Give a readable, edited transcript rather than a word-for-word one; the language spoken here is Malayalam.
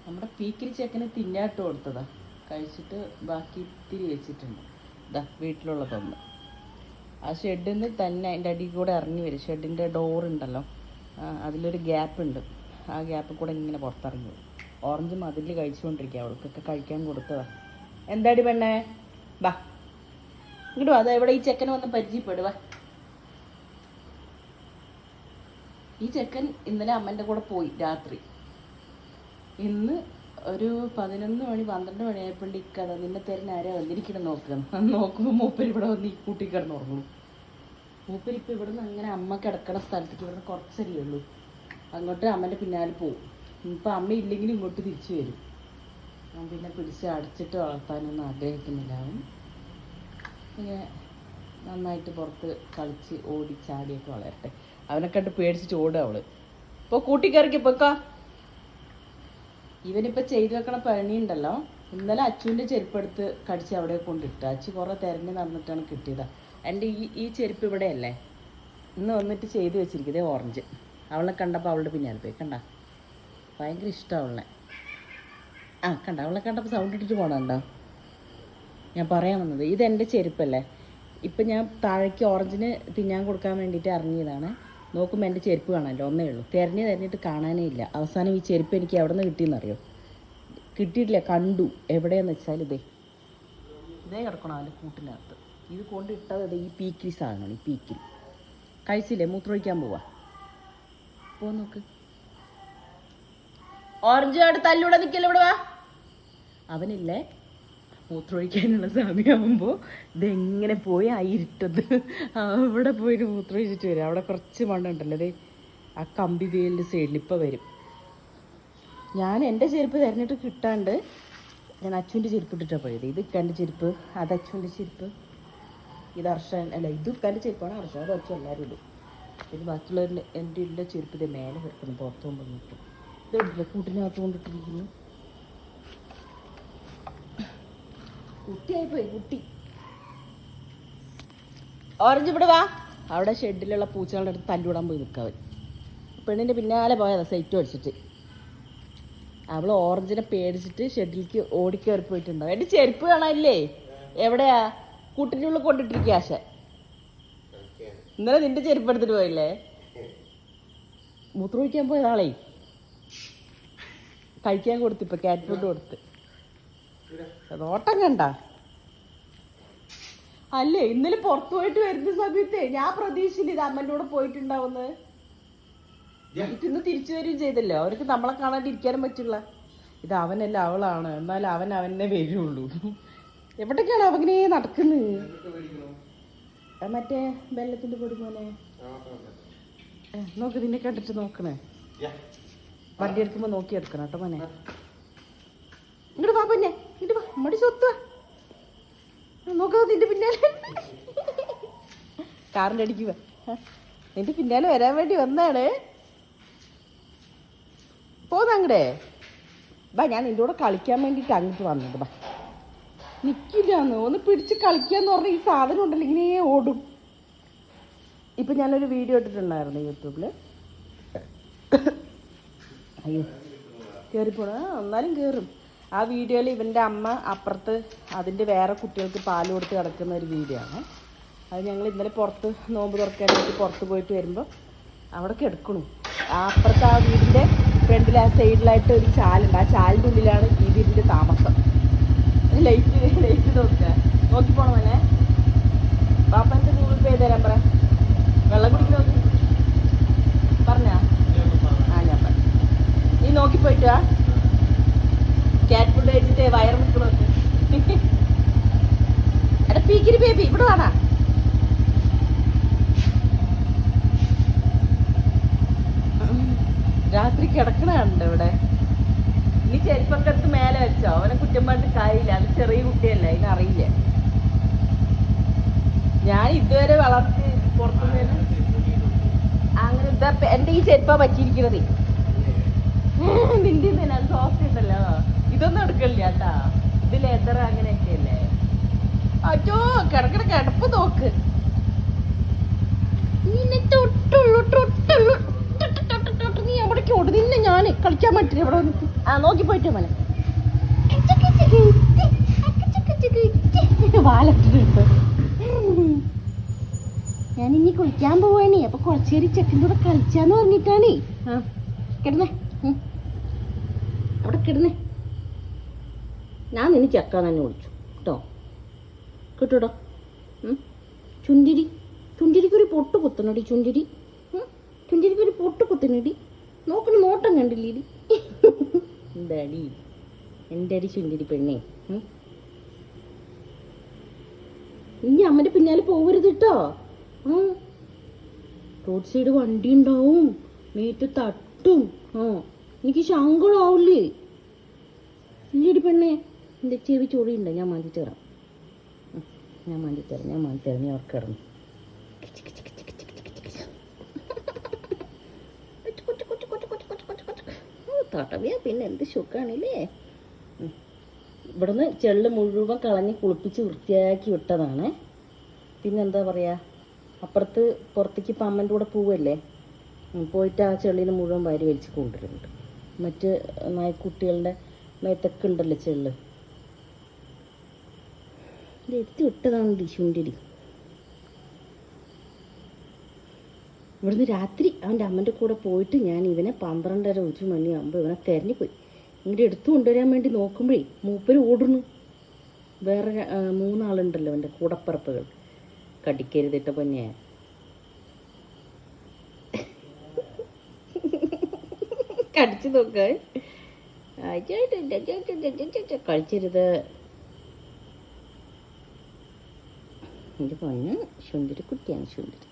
നമ്മുടെ പീക്കിരി ചെക്കന് തിന്നാട്ട് കൊടുത്തതാ. കഴിച്ചിട്ട് ബാക്കി ഇത്തിരി വെച്ചിട്ടുണ്ട്. ഇതാ വീട്ടിലുള്ളതൊന്ന്. ആ ഷെഡിൽ നിന്ന് തന്നെ അതിൻ്റെ അടിയിൽ കൂടെ ഇറങ്ങി വരും. ഷെഡിൻ്റെ ഡോറുണ്ടല്ലോ, അതിലൊരു ഗ്യാപ്പ് ഉണ്ട്. ആ ഗ്യാപ്പിൽ കൂടെ ഇങ്ങനെ പുറത്തിറങ്ങി വരും. ഓറഞ്ച് മതിൽ കഴിച്ചുകൊണ്ടിരിക്കുക. അവൾക്കൊക്കെ കഴിക്കാൻ കൊടുത്തതാ. എന്താടി പെണ്ണേ, ബാ ഇങ്ങോട്ട് വാ. അതെവിടെ ഈ ചെക്കനെ വന്ന് പരിചയപ്പെടുക. ഈ ചെക്കൻ ഇന്നലെ അമ്മൻ്റെ കൂടെ പോയി രാത്രി. ഇന്ന് ഒരു 11 മണി 12 മണിയായപ്പോൾ ഇക്കഥ നിന്നെ തരുന്ന ആരാ വന്നിരിക്കണം നോക്കണം. നോക്കുമ്പോൾ മൂപ്പര് ഇവിടെ വന്ന് ഈ കൂട്ടി കിടന്ന് ഉറങ്ങും. മൂപ്പര് ഇപ്പം ഇവിടെ നിന്ന് അങ്ങനെ അമ്മ കിടക്കണ സ്ഥലത്തേക്ക് ഇവിടെ കുറച്ചല്ലേ ഉള്ളൂ, അങ്ങോട്ട് അമ്മൻ്റെ പിന്നാലെ പോവും. ഇപ്പം അമ്മ ഇല്ലെങ്കിലും ഇങ്ങോട്ട് തിരിച്ചു വരും. അവൻ പിന്നെ പിടിച്ച് അടച്ചിട്ട് വളർത്താനൊന്നും ആഗ്രഹിക്കുന്നില്ല. അവൻ ഇങ്ങനെ നന്നായിട്ട് പുറത്ത് കളിച്ച് ഓടി ചാടിയൊക്കെ വളരട്ടെ. അവനെ കണ്ട് പേടിച്ചിട്ട് ഓടുക അവള്. ഇപ്പോൾ കൂട്ടിക്കറിക്ക് പൊക്കാ. ഇവനിപ്പോൾ ചെയ്തു വെക്കണ പണിയുണ്ടല്ലോ. ഇന്നലെ അച്ചുവിൻ്റെ ചെരുപ്പെടുത്ത് കടിച്ച് അവിടെ കൊണ്ടിട്ട് അച്ചു കുറേ തിരഞ്ഞ് നടന്നിട്ടാണ് കിട്ടിയതാ. എൻ്റെ ഈ ചെരുപ്പ് ഇവിടെയല്ലേ, ഇന്ന് വന്നിട്ട് ചെയ്ത് വെച്ചിരിക്കുന്നത് ഓറഞ്ച്. അവളെ കണ്ടപ്പോൾ അവളുടെ പിന്നാലെ പോയി. കണ്ട, ഭയങ്കര ഇഷ്ടമാണ് അവളെ. കണ്ട, അവളെ കണ്ടപ്പോൾ സൗണ്ട് ഇട്ടിട്ട് പോകണുണ്ടോ. ഞാൻ പറയാൻ വന്നത്, ഇതെൻ്റെ ചെരുപ്പല്ലേ. ഇപ്പം ഞാൻ താഴേക്ക് ഓറഞ്ചിന് തിന്നാൻ കൊടുക്കാൻ വേണ്ടിയിട്ട് ഇറങ്ങിയതാണ്. നോക്കുമ്പോൾ എൻ്റെ ചെരുപ്പ് കാണാമല്ലോ, ഒന്നേ ഉള്ളൂ. തിരഞ്ഞിട്ട് കാണാനേ ഇല്ല. അവസാനം ഈ ചെരുപ്പ് എനിക്ക് എവിടെ നിന്ന് കിട്ടിയെന്നറിയോ? കിട്ടിയിട്ടില്ല, കണ്ടു. എവിടെയെന്ന് വെച്ചാൽ ഇതേ കിടക്കണം അതിൻ്റെ കൂട്ടിനകത്ത്. ഇത് കൊണ്ടിട്ടത് ഈ പീക്കിരി സാധനമാണ്. ഈ പീക്കിരി കഴിച്ചില്ലേ, മൂത്രമൊഴിക്കാൻ പോവാ. പോ നോക്ക്. ഓറഞ്ച് കാട് തല്ലൂടെ നിൽക്കല്ലോ, ഇവിടെ വാ. അവനില്ലേ മൂത്രമൊഴിക്കാനുള്ള സമയമാകുമ്പോൾ ഇതെങ്ങനെ പോയി ആ ഇരുട്ടത് അവിടെ പോയിട്ട് മൂത്രമൊഴിച്ചിട്ട് വരും. അവിടെ കുറച്ച് മണ്ണുണ്ടല്ലോ, അതെ ആ കമ്പി വേലിൻ്റെ സൈഡിൽ ഇപ്പോൾ വരും. ഞാൻ എൻ്റെ ചെരുപ്പ് തിരഞ്ഞിട്ട് കിട്ടാണ്ട് ഞാൻ അച്ചുവിൻ്റെ ചെരുപ്പ് ഇട്ടിട്ടാണ് പോയത്. ഇത് ഇക്കാൻ്റെ ചെരുപ്പ്, അത് അച്ചുവിൻ്റെ ചെരുപ്പ്, ഇത് അർഷൻ അല്ല, ഇത് ഇക്കാൻ്റെ ചെരുപ്പാണ്. അർഷൻ അത് അച്ചു എല്ലാവരും ഇടും. ഇത് ബാക്കിയുള്ളവരുടെ എൻ്റെ ഉള്ള ചെരുപ്പ് ഇത് മേലെ കിടക്കുന്നു, പുറത്ത് പോകുമ്പോൾ നിൽക്കും. ഇതെടുക്കില്ല, കൂട്ടിനകത്ത് കൊണ്ടിട്ടിരിക്കുന്നു. കുട്ടിയായിപ്പോയി കുട്ടി. ഓറഞ്ച് ഇവിടെ വാ. അവിടെ ഷെഡിലുള്ള പൂച്ചകളുടെ അടുത്ത് തല്ലുവിടാൻ പോയി നിൽക്കാവൻ. പെണ്ണിൻ്റെ പിന്നാലെ പോയതാ സൈറ്റ് അടിച്ചിട്ട്. അവൾ ഓറഞ്ചിനെ പേടിച്ചിട്ട് ഷെഡിലേക്ക് ഓടിക്കയറി പോയിട്ടുണ്ടാവും. എൻ്റെ ചെരുപ്പ് കാണാനില്ലേ, എവിടെയാ? കൂട്ടിൻ്റെ ഉള്ളിൽ കൊണ്ടിട്ടിരിക്കുക. ആശ ഇന്നലെ നിന്റെ ചെരുപ്പ് എടുത്തിട്ട് പോയില്ലേ? മൂത്രമൊഴിക്കാൻ പോയതാളേ. കഴിക്കാൻ കൊടുത്ത്, ഇപ്പം ക്യാറ്റ് ഫുഡ് കൊടുത്ത്. നോട്ടം കണ്ട അല്ലേ? ഇന്നലെ പുറത്തു പോയിട്ട് വരുന്ന സമയത്ത് ഞാൻ പ്രതീക്ഷിച്ചില്ല ഇത് അമ്മൻ്റെ കൂടെ പോയിട്ടുണ്ടാവുന്ന്. ഇന്ന് തിരിച്ചു വരികയും ചെയ്തല്ലോ. അവർക്ക് നമ്മളെ കാണാണ്ടിരിക്കാനും പറ്റില്ല. ഇത് അവനല്ല അവളാണ്, എന്നാലും അവനെ വരുള്ളൂ. എവിടേക്കാണ് അവനെ നടക്കുന്നത്? മറ്റേ വെള്ളത്തിന്റെ പൊടി പോലെ നോക്ക്. നിന്നെ കണ്ടിട്ട് നോക്കണേ. വണ്ടി എടുക്കുമ്പോ നോക്കി എടുക്കണം കേട്ടോ മോനെ. ഇങ്ങോട്ട് വാ പൊന്നെ, ഇങ്ങോട്ട് വാ. മടി സ്വത്തുവാ. നോക്കാ നിന്റെ പിന്നാലെ കാറിൻ്റെ അടിക്കുക. നിന്റെ പിന്നാലെ വരാൻ വേണ്ടി വന്നാണ്. പോന്നങ്ങടെ ബാ. ഞാൻ നിന്റെ കൂടെ കളിക്കാൻ വേണ്ടിയിട്ട് അങ്ങോട്ട് വന്നത്. ബാ, നിൽക്കില്ലാന്ന് ഒന്ന് പിടിച്ച് കളിക്കാന്ന് പറഞ്ഞ ഈ സാധനം ഉണ്ടല്ലോ ഇങ്ങനെ ഓടും. ഇപ്പം ഞാനൊരു വീഡിയോ ഇട്ടിട്ടുണ്ടായിരുന്നു യൂട്യൂബിൽ. അയ്യോ കയറിപ്പോണ, എന്നാലും കയറും. ആ വീഡിയോയിൽ ഇവൻ്റെ അമ്മ അപ്പുറത്ത് അതിൻ്റെ വേറെ കുട്ടികൾക്ക് പാല് കൊടുത്ത് കിടക്കുന്ന ഒരു വീഡിയോ ആണ്. അത് ഞങ്ങൾ ഇന്നലെ പുറത്ത് നോമ്പ് തുറക്കാനായിട്ട് പുറത്ത് പോയിട്ട് വരുമ്പോൾ അവിടെ കിടക്കണു. അപ്പുറത്ത് ആ വീടിൻ്റെ ഫ്രണ്ടിൽ ആ സൈഡിലായിട്ട് ഒരു ചാലുണ്ട്. ആ ചാലിൻ്റെ ഉള്ളിലാണ് ഈ വീടിൻ്റെ താമസം. ലൈറ്റ് നോക്കി പോണം മോനെ. പാപ്പൻ്റെ ഗൂഗിൾ പേ തരാൻ പറ. വെള്ളം കുടിക്ക് നോക്കി പറഞ്ഞാ? ഞാൻ പറ. നീ നോക്കിപ്പോയിട്ടാ ക്യാറ്റ് ഫുഡ് കഴിച്ചിട്ട് വയർ നിൽക്കണോക്ക്. എടാ പീക്കിരി ബേബി ഇവിടെ വേണ. രാത്രി കിടക്കണുണ്ട് ഇവിടെ. നീ ചെരുപ്പൊക്കെ എടുത്ത് മേലെ വെച്ചോ. അവനെ കുറ്റം പറഞ്ഞിട്ട് കാര്യമില്ല. അത് ചെറിയ കുട്ടിയല്ലേ, അതിനറിയില്ല. ഞാൻ ഇതുവരെ വളർത്തി പുറത്തുനിന്ന് അങ്ങനെ ഇതാ എൻ്റെ ഈ ചെരുപ്പാ പറ്റിയിരിക്കണത്. നിന്റെ തന്നെ സോഫ്റ്റ് ഉണ്ടല്ലോ. ഇതൊന്നും എടുക്കണില്ല കേട്ടാ, ഇത് ലെതർ അങ്ങനെയൊക്കെ അല്ലേ. അച്ചോ കിടക്കണ കിടപ്പ് നോക്ക്. നീ ഇവിടേക്ക് ഓട് നിന്നെ ഞാൻ കളിക്കാൻ പറ്റില്ല ഇവിടെ വന്നിട്ട്. ആ നോക്കി പോയിട്ട് മോനെ വാലത്തിട്ടുണ്ട്. ഞാനിനി കുളിക്കാൻ പോവാണേ. അപ്പൊ കുറച്ചേരി ചെക്കൻ്റെ കൂടെ കളിച്ചാന്ന് പറഞ്ഞിട്ടാണേ. ആ കിടന്നേ, അവിടെ കിടന്നേ. ഞാൻ നിന്നെ ചെക്കാൻ തന്നെ വിളിച്ചു കേട്ടോ. കേട്ടോടോ. ചുണ്ടിരി ചുണ്ടിരിക്കൊരു പൊട്ട് കുത്തണടി. ചുണ്ടിരിക്കൊരു പൊട്ട് കുത്തണടി. നോക്കണ നോട്ടം കണ്ടില്ലേടി. എന്താടി എൻ്റെ അടി ചുണ്ടിരി പെണ്ണേ. ഇനി അമ്മൻ്റെ പിന്നാലെ പോകരുത് കേട്ടോ. റോഡ് സൈഡ് വണ്ടി ഉണ്ടാവും, മേത്ത് തട്ടും. എനിക്ക് ശങ്കടാവില്ലേ. ഇല്ലടി പെണ്ണേ. എൻ്റെ ചെവി ചൊറിയുണ്ടോ? ഞാൻ മാറ്റി തരാം. ഞാൻ മാറ്റി തരാം. നീ അവർക്ക് കിടന്നു തടവിയാ പിന്നെ എന്ത് സുഖാണില്ലേ. ഇവിടുന്ന് ചെള്ള് മുഴുവൻ കളഞ്ഞ് കുളിപ്പിച്ച് വൃത്തിയാക്കി വിട്ടതാണ്. പിന്നെന്താ പറയുക, അപ്പുറത്ത് പുറത്തേക്ക് ഇപ്പം അമ്മൻ്റെ കൂടെ പോവല്ലേ, പോയിട്ട് ആ ചെള്ളിന് മുഴുവൻ വാരി വലിച്ച് കൊണ്ടുവരുന്നുണ്ട്. മറ്റ് നായ്ക്കുട്ടികളുടെ മേത്തൊക്കെ ഉണ്ടല്ലോ ചെള്ള്. ഇത് എത്തി വിട്ടതാണ് ഡിശുണ്ടിരി. ഇവിടുന്ന് രാത്രി അവൻ്റെ അമ്മൻ്റെ കൂടെ പോയിട്ട് ഞാൻ ഇവനെ 12:30 മണിയാകുമ്പോൾ ഇവനെ തെരഞ്ഞു ഇങ്ങോട്ട് എടുത്തു കൊണ്ടുവരാൻ വേണ്ടി നോക്കുമ്പോഴേ മൂപ്പര് ഓടുന്നു. വേറെ 3 ആളുണ്ടല്ലോ എൻ്റെ കൂടപ്പറപ്പുകൾ. കടിക്കരുതിട്ട പൊന്നെ. കടിച്ചു നോക്കാൻ കളിച്ചരുത്. എൻ്റെ പൊന്ന് ശുന്തിരി കുട്ടിയാണ് ശുന്തിരി.